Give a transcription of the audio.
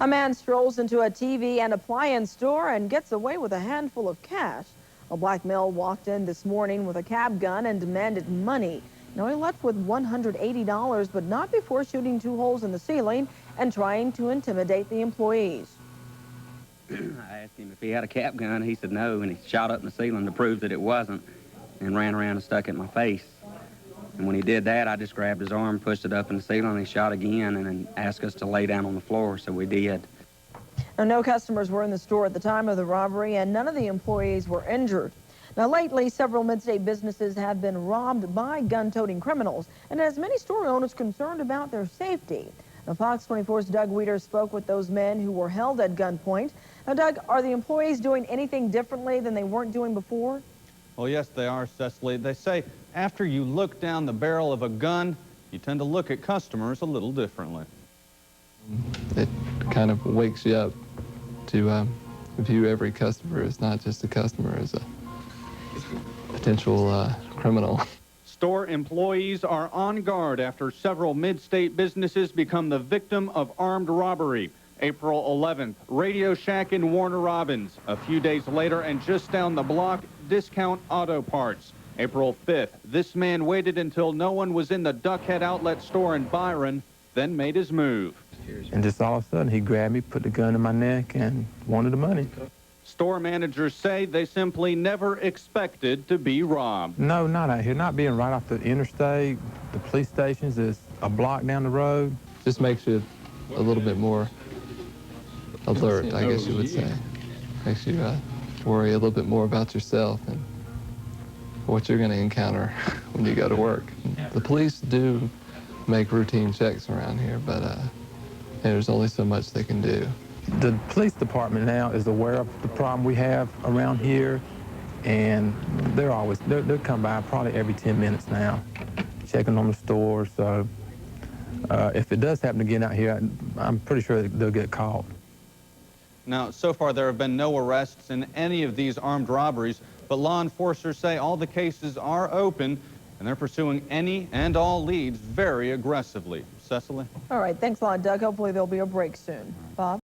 A man strolls into a TV and appliance store and gets away with a handful of cash. A black male walked in this morning with a cab gun and demanded money. Now he left with $180, but not before shooting 2 holes in the ceiling and trying to intimidate the employees. I asked him if he had a cap gun. He said no, and he shot up in the ceiling to prove that it wasn't and ran around and stuck it in my face. And when he did that, I just grabbed his arm, pushed it up in the ceiling, and he shot again and then asked us to lay down on the floor, so we did. Now, no customers were in the store at the time of the robbery, and none of the employees were injured. Now, lately, several mid-state businesses have been robbed by gun-toting criminals, and has many store owners concerned about their safety. Now, Fox 24's Doug Weeder spoke with those men who were held at gunpoint. Now, Doug, are the employees doing anything differently than they weren't doing before? Well, yes, they are, Cecily. They say after you look down the barrel of a gun, you tend to look at customers a little differently. It kind of wakes you up to view every customer as not just a customer, as a potential criminal. Store employees are on guard after several mid-state businesses become the victim of armed robbery. April 11th, Radio Shack in Warner Robins. A few days later, and just down the block, Discount Auto Parts. April 5th, this man waited until no one was in the Duckhead Outlet store in Byron, then made his move. And just all of a sudden, he grabbed me, put the gun in my neck, and wanted the money. Store managers say they simply never expected to be robbed. No, not out here. Not being right off the interstate. The police stations is a block down the road. Just makes you a little bit more alert, I guess you would say. Makes you worry a little bit more about yourself and what you're going to encounter when you go to work. The police do make routine checks around here, but there's only so much they can do. The police department now is aware of the problem we have around here, and they'll come by probably every 10 minutes now, checking on the store. So if it does happen again out here, I'm pretty sure they'll get caught. Now, so far there have been no arrests in any of these armed robberies, but law enforcers say all the cases are open and they're pursuing any and all leads very aggressively. Cecily? All right, thanks a lot, Doug. Hopefully there'll be a break soon. Bob?